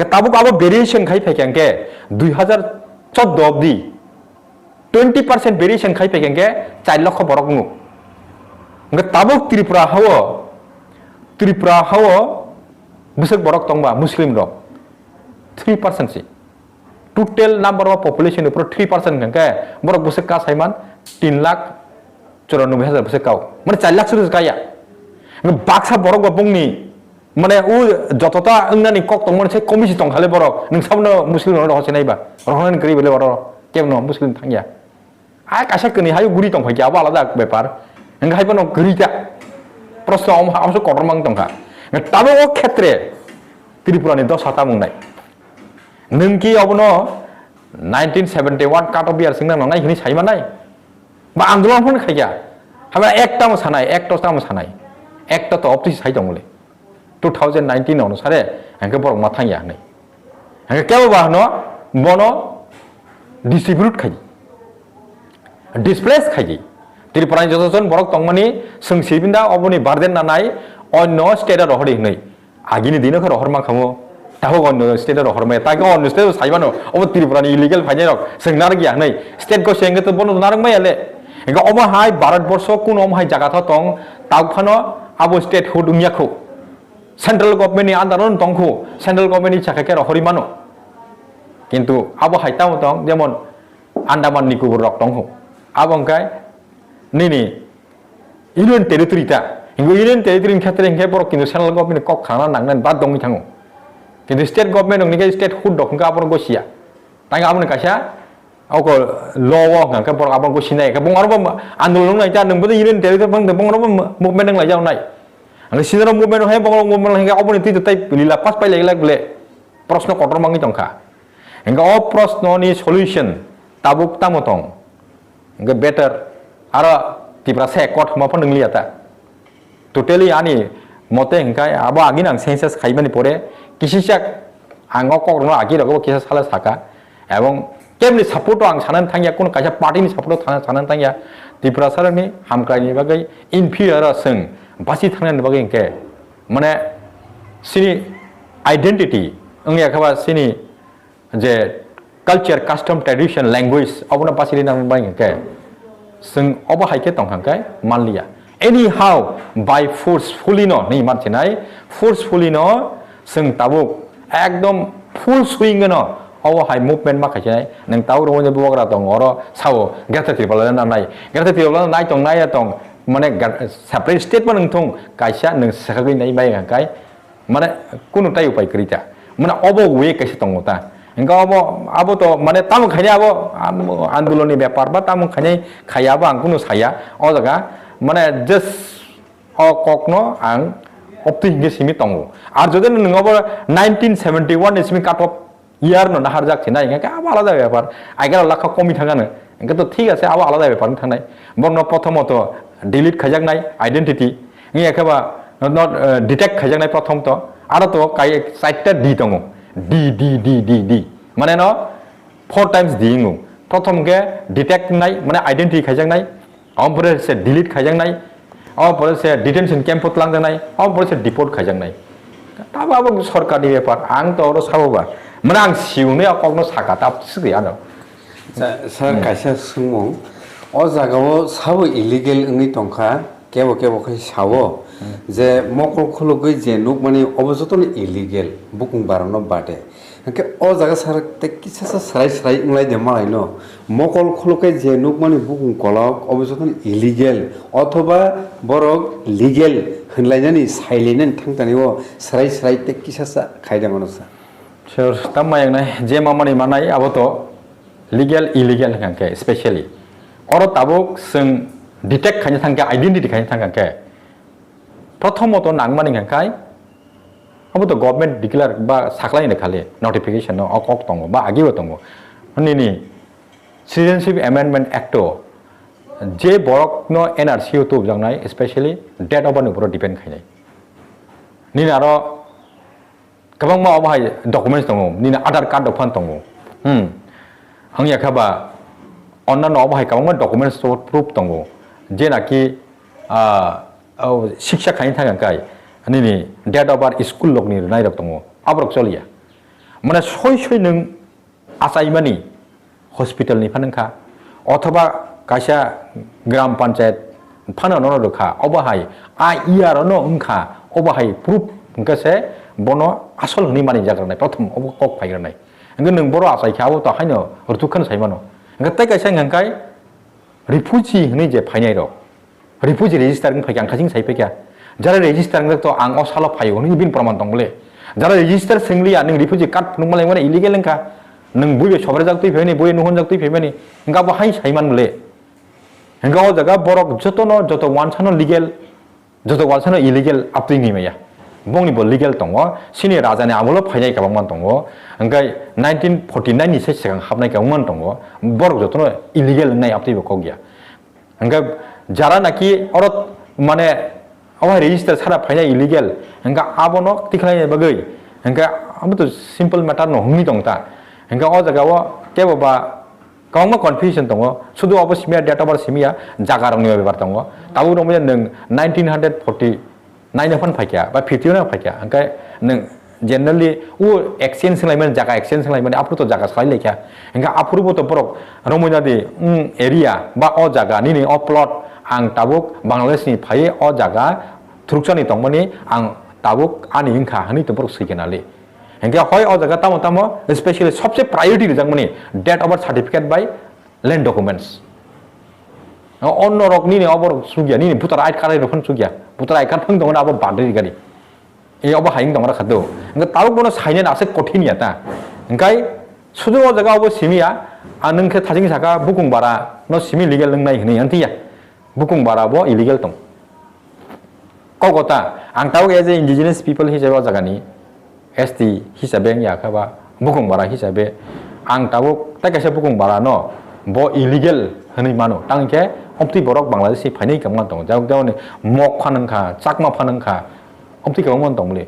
ताबुक आबो वेरिएशन खाइ फैकेंके 2014 अब्दि 20% वेरिएशन खाइ फैकेंके 4 लाख बरक नु ताबुक त्रिपुरा हावो बिसोर बरक दंबा मुस्लिम रक 3% से टोटल नंबर ऑफ पॉपुलेशन ऊपर 3% के बरक बिसोर का साइमान 3,94,000 बिसोर काव माने 4 लाख से काया बाक्सा बरक बंगनि माने उ जतता अंगनानि कक दंमोन से कमिसि दं खाले बरक नोंसाबनो मुस्लिम रहसे नायबा रहनानि करि बेले बरक केमनो मुस्लिम थांगिया आ कासा कनि हाय गुरि दं फाइया आबा आलादा बेपार नों हायबनो गरिता प्रश्न आमसो कटरमां दंखा ताबो ओ क्षेत्रे त्रिपुरानि 10 हाता मुंनाय नोंकि अबनो 1971 काट अफ इयार सिंना नाय हिनि साइमा नाय बा आंदोलन फन खाइया हाबा एकटा मोसानाय एकटा मोसानाय एकटा तो अपति साइ दंले 2019 आवनो सारे हांके बरक मा थांया नै हांके केबो बाहनो बनो डिस्ट्रिब्यूट खाइ डिस्प्लेस खाइ त्रिपुरानि जतजन बरक तंमानि सोंसिबिनदा अबनि बारदेन नानाय अन्य स्टेट रहरि नै आगिनि दिनो खर हरमा खामो ताहो अन्य स्टेट रहरमे ताके अन्य स्टेट साइबानो अब त्रिपुरानि इलीगल फाइनाय रक सोंनार गिया नै स्टेट को सेंगे तो बनो नारंग मायाले एगा अब हाय भारतवर्ष कुन अम हाय जागाथा तं तागफानो आबो स्टेट हुदुंयाखौ सेंट्रल गवर्नमेंट नि आन्दारन तंखौ सेंट्रल गवर्नमेंट नि चाखाके रहरि मानो किन्तु आबो हायताव तं जेमन आन्दामान निकोबर रक तंखौ आबंकाय निनि यूनियन टेरिटरी ता यूनियन टेरिटरी क्षेत्र इंगे बर किन्तु सेंट्रल गवर्नमेंट कक खाना नांगनान बा दंनि थाङो किन्तु स्टेट गवर्नमेंट नंनि स्टेट हुद दखंगा आबन गसिया तांगा आबन कासा आउको लव गांका बर आबन गसिनाय का बंगारबो आन्दोलन नायता नंबो यूनियन टेरिटरी बंग बंगारबो मुभमेन्ट नाय जाव नाय आं सिनर मुभमेन्ट है बंगार मुभमेन्ट हेंगा आबन ति तै लीला पास पाइ लागले प्रश्न कटर मांगि दंखा हेंगा अ प्रश्ननि सल्यूशन ताबुक तामतं हेंगा बेटर आरो तिप्रा से कट माफन नंलियाता टोटली आनी मते हेंकाय आबो आगिन आं सेंसस खाइबानि परे किसिसाक आंगो ककरनो आगि रगो किसा साला साका एवं केमनि सपोर्ट आं सानन थांगिया कोन काजा पार्टीनि सपोर्ट सानन थांगिया तिप्रासारनि हामक्राइनि बागै इनफिरियर जों बासि थांनायनि बागै हेंके माने सिनि आइडेन्टिटी अंनि आखाबा सिनि जे कल्चर कस्टम ट्रेडिशन लैंग्वेज अबनो बासिनि नाम बाय हेंके जों अब हायके तंखांखाय मानलिया एनी हाउ बाय फोर्सफुली न नै मानसिनाय फोर्सफुली न जों ताबुक एकदम फुल सुइंग न अब हाय मुभमेन्ट माखासे नों ताव रंजे बगरा दं अर सावो गेटा त्रिपुरा नाय गेटा त्रिपुरा नाय दं नाय दं माने सेपारेट स्टेट मा नोंथं कायसा नों साखै नाय बाय गाय माने कुनु ताय उपाय करिता माने अब वे कैसे दंता इंगा अब तो माने ताम खायने अब आन्दोलननि व्यापार बा ताम खायने खायाबा आं कुनु साया अ जगा माने जस्ट अ ककनो आं अपति हिंगे सिमि तंगो आर जदे नङाबो 1971 नि सिमि काट अफ ইয়ার ন নাহার যাচ্ছে না এখানে আবার আলাদা ব্যাপার 11 লাখ কমই থাকানো এখানে তো ঠিক আছে আবার আলাদা ব্যাপার থাকনাই বর্ণ প্রথমত ডিলিট খাইজাকনাই আইডেন্টিটি একেবা নট ডিটেক্ট খাইজাকনাই প্রথমত আর তো কাই 4টা ডি দङ D माने न 4 times दिंगु प्रथम के डिटेक्ट नाय माने आइडेंटिटी खायजांनाय ओमफ्राय से डिलीट खायजांनाय ओमफ्राय से डिटेंशन कैम्प लांजांनाय ओमफ्राय से डिपोर्ट खायजांनाय ताबाबो सरकारनि बेपार आं तो साबोबा माने आं सिउनो अकनो साकाताबसो गैया न
sir kaisa sungmung o jagao sabo illegal wngwi tongkha kebo kai sawo je mokol khulugui je nukmani obojotoni illegal bukung barano bade ke o jaga sar te kisasa sarai unglai de malai no mokol khulukai je nukmani bukung kolok obojotoni illegal othoba borok legal hunlainani sailenen thangtani o sarai te kisasa khaidangono sa
sir tamayang nai je mamani manai aboto legal illegal hangke especially oro tabuk sing detect khanya thangke identity khanya thangke prothomoto nangmani hangkai aboto government declare ba saklai ne khale notification no okok tongo ba agibo tongo ni citizenship amendment act o je borok no nrc o to jangnai especially date of birth upor depend khainai ni aro kabang ma obhai documents tongo ni aadhar card dophan tongo hangya khaba onna no obhai kabang ma documents proof tongo je naki शिक्षा खाइन थांगाय नि date of birth school लकनि नायरक दङ आब्रक चलिया माने सय नों आसाइमानि hospital नि फानखा अथवा कायसा ग्राम पंचायत फाननो रखा अबहाय आ इआर न उनखा अबहाय प्रूफ गसे बनो आसल हनि मानि जाग्रानाय प्रथम अब कक फायग्रानाय नों नों बर' आसाइखाबो त हायनो रतुखन साइमानो गताय कायसा ngangkai रिफ्यूजी हनि जे फायनाय र रिफ्यूजी रेजिस्टार ng फायगां खाजिं साइफैया जरा रेजिस्टार ng तो आं असालो फायो हनि बिन प्रमाण दंले जरा रेजिस्टार सोंलिया नों रिफ्यूजी कार्ड फुनुमालाय माने इलिगेल नंखा नों बयबो सबरे जागतै फैनि बय नुहन जागतै फैमानि इंगा बहाय साइमानले इंगा ओ जागा बरक जतनो जत वानसानो लीगेल जत वानसानो इलिगेल आपतिंनि माया बंनि बो लीगेल दङ सिनि राजानि आमोलो फायनाय काबांमान दङ अंगाय 1949 नि सिगां हाबनाय काबांमान दङ बरक जतनो इलिगेल नाय आपतिबो कगिया अंगा जरा नाकि औरत माने अवा रेजिस्टार सारा फायनाय इलिगेल अंगा आबनो तिखलाय बगै अंगा अब तो सिंपल मैटर न हंनि दंता अंगा ओ जागाव केबा गावमा कन्फ्यूजन दङ सुदु अब सिमिया डेट अफ बर्थ सिमिया जागारंनि बेबार दङ ताबु दङ नों 1949 फन फायखा बा 51 फायखा अंगा नों जनरली वो एक्सचेंज लाइमन जागा एक्सचेंज लाइमन आपु तो जागा साइ लेखा अंगा आपुरबो तो बरक रमोना दे एरिया बा ओ जागा नि अ प्लॉट आं ताबुक बांग्लादेशनि फाये अ जागा थुरकसानि दंमनि आं ताबुक आनि हिंखा हनि तो बरक सैकेनाले अंगा होय अ जागा तामो स्पेशली सबसे प्रायोरिटी रिजांमनि date of birth certificate by land documents अन्य रकनि अबर सुगिया नि भुटार आइड कार्ड रखन सुगिया भुटार आइड कार्ड फंग दंना अब बादरि गारि ए अब हाइं दंरा खादो अंगा ताबुक बनो साइने नासे कठिनिया ता अंगाय सुदु अ जागा अब सिमिया आ नोंखे थाजिं साका बुकुं बारा न सिमि लीगेल नंनाय हनि अंतिया बुकुं बाराबो इलिगेल दं कगता आं ताबुक एज ए इंडिजिनियस पीपल हिसाबै जागानि एसटी हिसाबै याखाबा बुकुं बारा हिसाबै आं ताबुक ताकासे बुकुं बारा न बो इलिगेल हनि मानो तांके अप्ति बरक बांग्लादेशि फाइनै काममा दं जाव दावने मक फानंखा चाकमा फानंखा अप्ति काममा दंले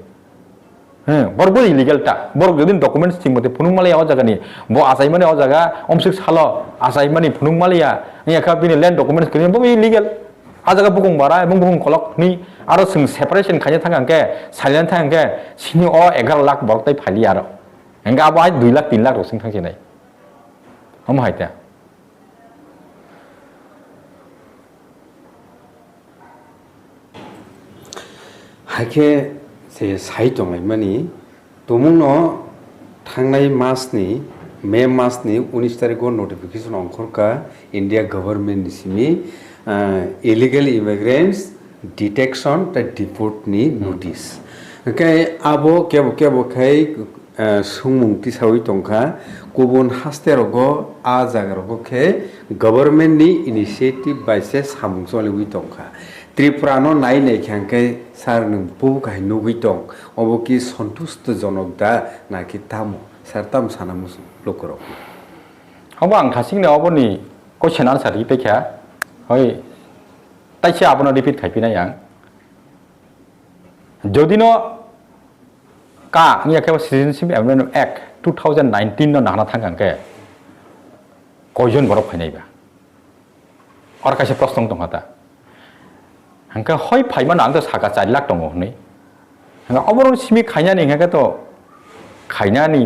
बरबो इलिगेल ता बरक जदिन डॉक्यूमेंट्स थिं मते फुनुमालया अ जागानि बो आसाइमाने अ जागा अमसिक सालो आसाइमानि फुनुमालया याखा बिनि लैंड डॉक्यूमेंट्स कनि बो इलिगेल आ जागा बुकुं बारा एबं बुकुं खलक नि आरो जों सेपारेशन खायनो थांगांके साइलेन्ट थांगांके सिनि अ 11 लाख बरकtai फालि आरो एंगा बाय 2 लाख 3 लाख रसिं थांसिनाय हम हायता
हाके जे साइट दंलायमानि तमुंनो थांनाय मासनि मे मासनि 19 तारिखआव नोटिफिकेशन अंखरका इंडिया गवर्नमेंट सिमि इलिगेल इमिग्रेंट्स डिटेक्शन ता डिपोर्ट नि नोटिस ओके आबो केबो खाय सुंमुंति सावि तंखा गुबुन हास्तेरगो आ जागारगो खे गवर्नमेंट नि इनिशिएटिव बायसे सामुंसलि तंखा त्रिपुरा नो नाय खांके सार नों बुबु खाय नुगै दं अबो कि सन्तुष्ट जनक दा नाकि तामो सार ताम सानामुस लोकरो
अब आं थासिंनो अबनि क्वेश्चन आन्सर रिपेखा हय ताइसे आपनो रिपिट खायफिनाय आं जदिनो ka ngi ke citizenship amendment act 2019 no nahna thangkang ke koijon borok phainai ba or kaise prasthong tonghata hangka hoi phaiman ang to saka 4 lakh tongo nei hangka oboron simi khainani hangka to khainani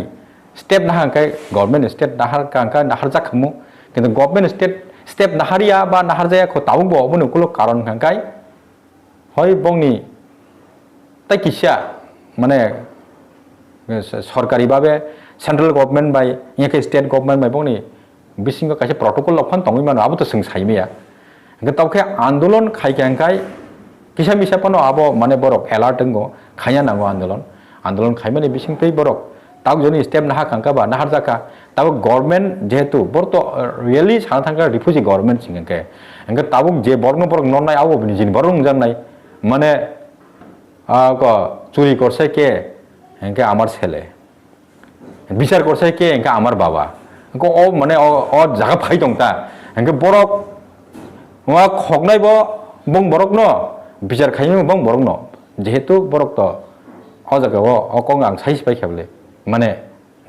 step nahangkai government state nahar kangka nahar jakhamu কিন্তু government step নাহারিয়া বা নাহার যায় তাবুক বনো কোনো কারণ খাঙ্কাই হয় বংনি তাই কিসা মানে সরকারিভাবে সেন্ট্রাল গভর্নমেন্ট বাই ইয়াকে স্টেট গভর্নমেন্ট বাই বংনি বিসিং কাছে প্রটোকল লফান তংই মানো আবো তো সাইমেয়া তাওকে আন্দোলন খাইখাঙ্কাই কিসা মিসা পানো আবো মানে বরক এলার্ট দঙ্গো খাইয়া নাঙ্গো আন্দোলন খাইমানে বিসিং তৈ বরক তাও যদি স্টেপ নাহা কাঙ্কা বা নাহার জাকা তাও গভর্নমেন্ট যেহেতু বড় তো রিয়েলি সানা থাকা রিফিউজি গভর্নমেন্ট সিংকে এঙ্কে তাও যে বর্ণ বরক ননাই আবো নিজিন বরং জানাই মানে চুরি করছে কে এঙ্কে আমার ছেলে বিচার করছে কে এঙ্কে আমার বাবা এঙ্কে ও মানে ও জায়গা ফাই দং তা এঙ্কে বরক খগনাই বং বরক ন বিচার খাইনি বং বরক ন যেহেতু বরক তো ও জায়গা ও কং আং সাইজ পাই খেবলে মানে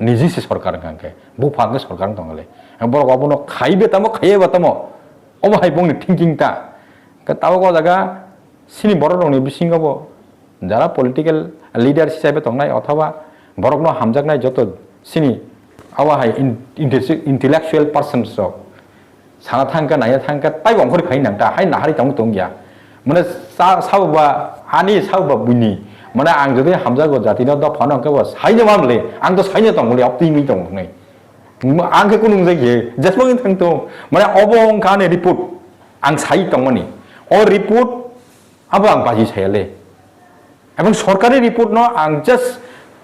নিজিসে সরকার কাঙ্কে বুফাঙ্গে সরকার দঙ্গলে বরক অবনো খাইবে তামো খাইবে তামো অবহাই বংনি থিঙ্কিং তা তাও জায়গা সিনি বড় রংনি বিসিংগবো যারা পলিটিক্যাল লিডার হিসাবে দंनाय অথবা বরকনো হামজাকনাय যত সিনি আওয়াহাই ইন্টেলেকচুয়াল পারসনস সানা থাঙ্কা নায়া থাঙ্কা তাই বংখরি খাই নাংটা হাই নাহারি দं গিয়া মানে সাউবা আনি সাউবা বুনি মানে आं যদি হামজাগো জাতিনো দ ফানো কেবো সাইনো মামলে आं তো সাইনো দंगले অপটিমি দं नै आंखे कुनु जायो जेसबां थांत माने अबं काने रिपोर्ट आं साइ दंमोनि अ रिपोर्ट आबो आं बाजि सायाले এবং সরকারি রিপোর্ট ন आं জাস্ট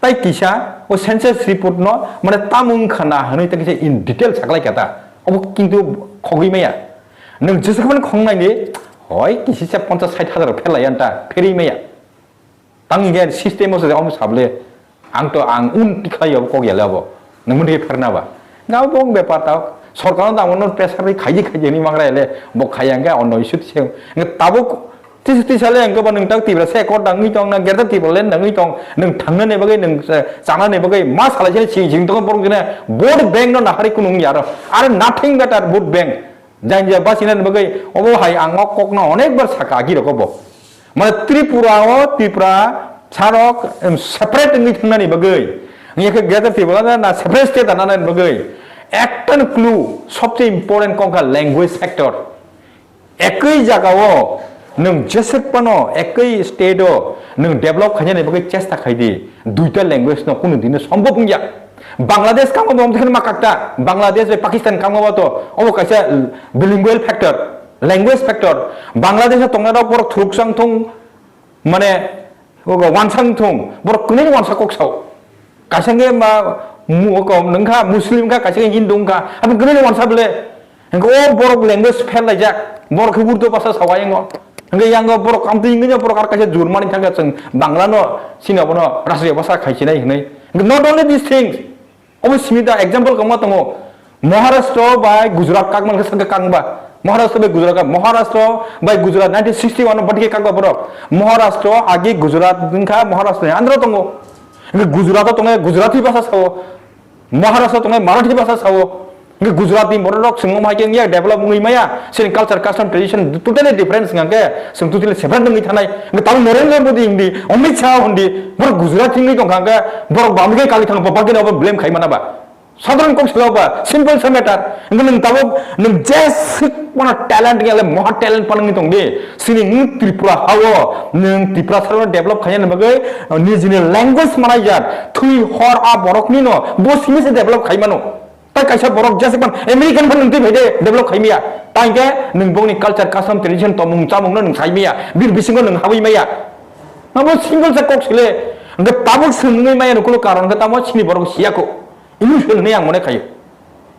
তাই কিসা ও সেন্সাস রিপোর্ট ন মানে তামুং খানা হनै তা কিসা ইন ডিটেইল সাকলাই কাটা অব কিন্তু খগইমায়া नों जेसेबां खंनायनि হয় কিসিসা 50 60 হাজার ফেলায়ান্তা फेरिमाया तांगे सिस्टेम से हम साबले आं तो आं उन टिखायो को गेलाबो नोंमोनथे फेरनाबा गाव बं बेपार ता सरकार दामनो प्रेसार खायि खायि मांगरायले बो खायांगा अन इशु से ताबो तिसति साले अंगबा नोंता तिब्रा से को दांगि दं ना गेरता तिबलेन दांगि दं नों थांनो ने बगै नों जाना ने बगै मा सालायसे सिं दं बरं जने बोर्ड बैंक न नाहारि कुनु यार आरो नाथिं बेटार बोर्ड बैंक जाय जे बासिना ने बगै अबो हाय आं ककना अनेक बार साका गिरकबो माने त्रिपुरा सारक सेपारेट नि थांनानै बगै याके गेदार तिबला ना सेपारेट स्टेट आनानै बगै एकटन क्लू सबसे इम्पोर्टेंट कंका लैंग्वेज फैक्टर एकै जागाओ नों जेसेबानो एकै स्टेटो नों डेभलप खायनानै बगै चेष्टा खायदि दुइटा लैंग्वेज न कुनु दिन सम्भव गैया बांग्लादेश कामो बमथखन माकाक्ता बांग्लादेश बे पाकिस्तान कामो तो अब कायसा बिलिंगुअल फैक्टर लैंग्वेज फैक्टर बांग्लादेश तंगना बर थुरकसां थं माने वानसां थं बर कुनै वानसा कक्साव कायसांगे मा मुको नोंखा मुस्लिम का कायसा हिन्दू का अब कुनै वानसा बले ओ बर लैंग्वेज फेल लायजा बर खबुरतो भाषा सावायंगो नोंगे यांगो बर कामतिंगो बर कायसा जुरमानि थांगा जों बांग्लानो सिनाबनो राष्ट्रीय भाषा खायसिनाय हनै नॉट ओनली दिस थिंग्स अब सिमिदा एग्जांपल कमा दङ महाराष्ट्र बाय गुजरात कागमान के संग कांगबा महाराष्ट्र बाय गुजरात का महाराष्ट्र बाय गुजरात 1961 बटके कागबा बर महाराष्ट्र आगे गुजरात दिनखा महाराष्ट्र आंध्र दङ गुजरात दङ गुजराती भाषा सावो महाराष्ट्र दङ मराठी भाषा सावो गुजराती बरक संग माके या डेभलप मुइमाया सिन culture custom tradition totally difference ngके जों टोटली सेपरेट दङै थानाय ताव नरेंद्र मोदी इंदि अमित शाह होन्दि बर गुजराती नि दंखांगा बर बामगे कालि थांग बाबागे न ब्लेम खायमानाबा साधारण कम सलाबा सिंपल सा मैटर नों ताव नों जेस पना टैलेंट गेले महा टैलेंट पनंगि दंदि सिनि नि त्रिपुरा हावो नों त्रिपुरासार डेभलप खायन बगै निजिनि लैंग्वेज मानायजात थुइ हर आ बरकनि न बसिनि से डेभलप खायमानो ताई कायसा बरक जेसेबां अमेरिकान फोर नोंथि भेदे डेभलप खायमिया ताइके नों बंनि कल्चर कस्टम ट्रेडिशन तमुं चामुं नों खायमिया बिर बिसिंगो नों हाबैमाया माबो सिंगल सा कक्सले नों ताबो सोंङै माया नकुल कारण का तामो सिनि बरक सियाको इनु सोंनै आं मने खायो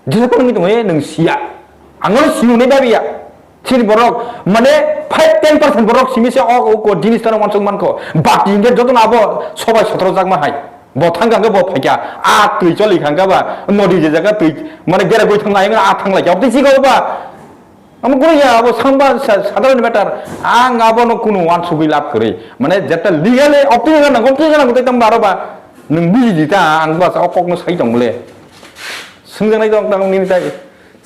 जेसेबां नों दङै नों सिया आंनो सिनुनै दाबिया सिनि बरक माने 5-10% बरक सिमिसे अ दिनिस्तान मानसंमानखौ बाकी इंगे जतन आबो सबाय 17 जागमा हाय बथांगांगे ब फाइका आ तुइ चलि खांगाबा नदि जे जागा तुइ माने गेरा गय थांनाय आ थांलाय जबति सिगावबा हम गुरिया अब सांबा साधारण मैटर आं आबो न कुनु वान सुबि लाभ करे माने जेता लीगली ऑप्टिंग ना गप्ति जाना गते तम बारोबा nung buji ta ang ba sa kok no sai tong le sungjanai dong tang ni tai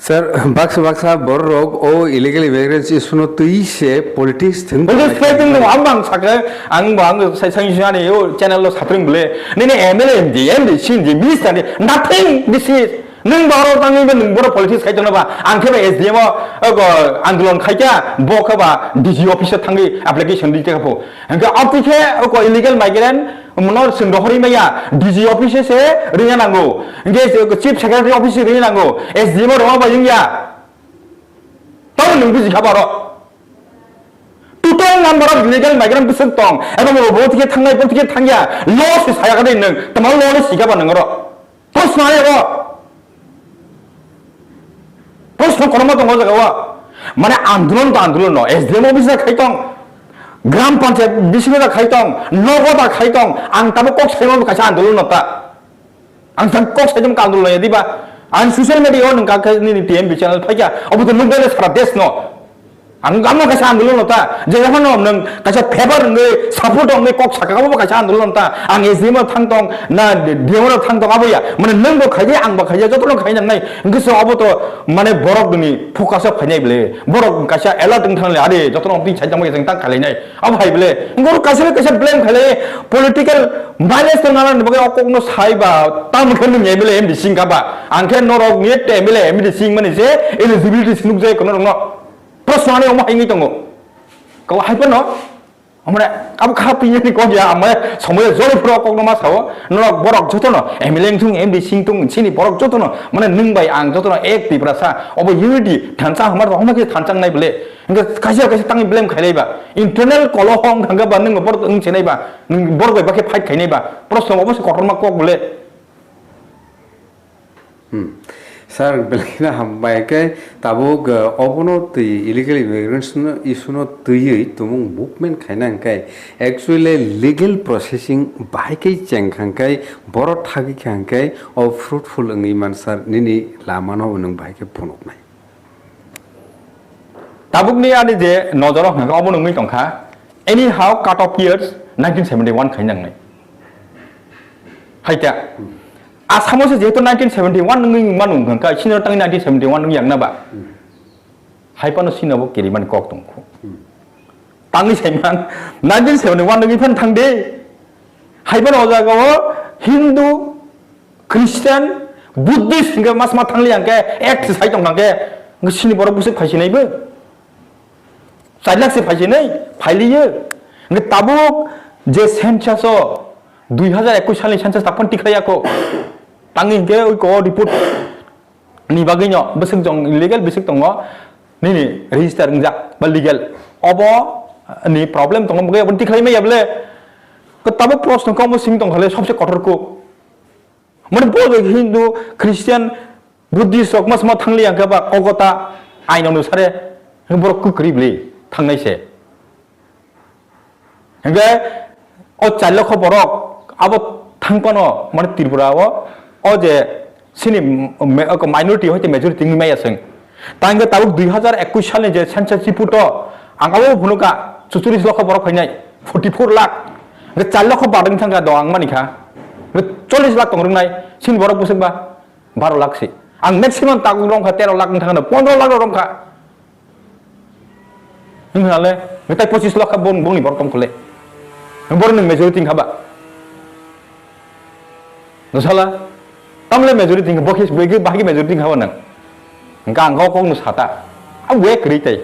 Sir, baksa borok o illegal immigrants isuno tuise politics thing.
Politics fighting no ambang sakhe ang bang sai sang shani yo channel lo sapring bole nene MLA MD shin minister nothing this is nung baro tangi ben nung boro politics khai jona ba ang khebe SDM ko andolon khai ja bo kha ba DG office thangi application di ka po angka apike ko illegal migrant Manor सिंधोहरी में या DG office से रिंगा नांगो इंगे chief secretary office से रिंगा नांगो SDM Roma बाजिंग या तो नंबी जिखा बारो total number of legal migrant बिसक तोंग एबं बहुत के थांनाय बहुत के थांया लॉ से साया गदे नों तमाल लॉ ने सिगा बा नंगरो प्रश्न आयो रो प्रश्न कोनमा दंगो जगावा माने आंदोलन तो आंदोलन न एसडीएम ऑफिस खाइतों ग्राम पंचायत बिसिना खाइतों नगदा खाइतों आं ताबो कक साइमो कासा आंदोलन नता आं सान कक साइजम का आंदोलन यदिबा आं सोशल मीडिया नों का नि टीएमबी चैनल फाइया अब तो नों बेले सारा देश न आं गामो कासा आंदोलन नता जे जखन नों कासा फेवर नों सपोर्ट नों कक साकाबो कासा आंदोलन नता आं एसडीएम थांतों ना डिएम थांतों आबोया माने नोंबो खाइजे आंबो खाइजे जतनो खाइनां नाय गोसो अब तो माने बरक नि फोकस फाइनाय बले बरक कासा एलार्ट थांले आरे जतनो पि साइजम जों ता खालायनाय अब हाय बले ngor कासे कासे ब्लेम खाले पॉलिटिकल वायलेंस तो नाला बगे अकनो साइबा ताम खन नि बले एमडी सिंगा बा आंखे नरक नि टेमले एमडी सिंग माने जे एलिजिबिलिटी सिनुक जे कोन रंग प्रश्न आने अमा हाइङै दङ कौ हाइपन हमरे अब खा पिए नि को गया आमे समय जरे फ्रो कगनो मा साव न बरक जतन एमएलए थुं एमडी सिंग थुं सिनि बरक जतन माने नों बाय आं जतन एक तिप्रासा अब यूनिटी थानसा हमर हमर के थानचां नाय बले इंगे कासे कासे तांनि ब्लेम खाइलायबा इंटरनल कलहं थांगा बा नों बर ओं सेनायबा नों बर गय बाके फाइट खाइनायबा प्रश्न अबसे कटरमा कक बले
Sir, belakina hambai ke tabuk obono tu illegal immigrants no isuno tuyui tumung movement khainang kai actually legal processing bai kai chengkhang kai boro thagi khang kai of fruitful ngi man sir nini lama no nung bai ke punok nai
tabuk ni ani je nojoro hang obono ngi tongkha anyhow cut off years 1971 khainang nai haita आसामाव जेहेतु 1971 नों मानुं हंका सिनो तंग 1971 नों यांगना बा हाइपानो सिनाबो केरिमान कक दंखो तांनि साइमान 1971 नों Irfan थांदे हाइपानो अजागाव Hindu Christian Buddhist हंका मासमा थांलि हंके एक side दं हंके सिनि बर बुसे फाइसिनायबो साइलाक से फाइसिनाय फाइलियो हंके ताबुक जे सेन्सासो 2021 सालनि सेन्सास तापन टिखायाखो तांनि के को रिपोर्ट नि बागैनो बसं जं लीगल बिसक दङ नि रेजिस्टार जा बा लीगल अब नि प्रॉब्लम दङ बगे अब टिखाय मै याबले को तब प्रश्न को सिंग दङ खले सबसे कठोर को माने बो हिंदू क्रिश्चियन बुद्धिस्ट सकमस म थांलि आंखा बा कलकत्ता आइन अनुसारे बर कुकरिबले थांनायसे हंगे ओ चाल खबरक अब थांपनो माने त्रिपुराव अजे सिनि माइनॉरिटी होते मेजॉरिटी नि मायासं तांगे ताबुक 2021 सालनि जे सेंसस रिपोर्ट आंगाबो भुनुका 44 लाख बरक फैनाय 44 लाख रे 4 लाख बादों थांगा दं आं मानिखा 40 लाख दं रोंनाय सिन बरक बुसबा 12 लाख सि आं मैक्सिमाम तागु रंखा 13 लाख थांगा 15 लाख रंखा नोंहाले मेथाय 25 लाख बंनि बरक खले बरनि मेजॉरिटी खाबा नसाला तमले मेजॉरिटी बखिस बेगे बाकी मेजॉरिटी खाबा नों गांगाव को साता आ वे करै ताय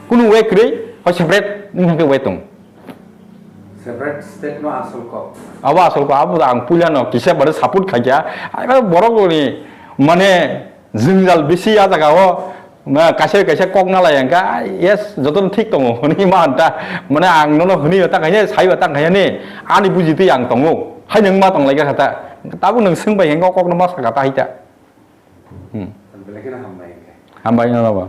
कुनु वे करै ह सेपरेट नोंहा वे दं
separate state no asal ko
अब आसल को अब आं पुलियानो किसे बड़ सपोर्ट खाया आबा बरगनि माने जोंजाल बेसी आ जागाव कासे कासे कक नालायंका यस जतन ठीक दङ हनि मा आन्ता माने आं ननो हनि ता खायने साइबा ता खायने आनि बुजितै आं दङ हाय नों मा दंलायगा खाता ताबो नों सोंबाय हेंगा कक मा सागा ता हायता
belakina hambai
हामबाय नाबा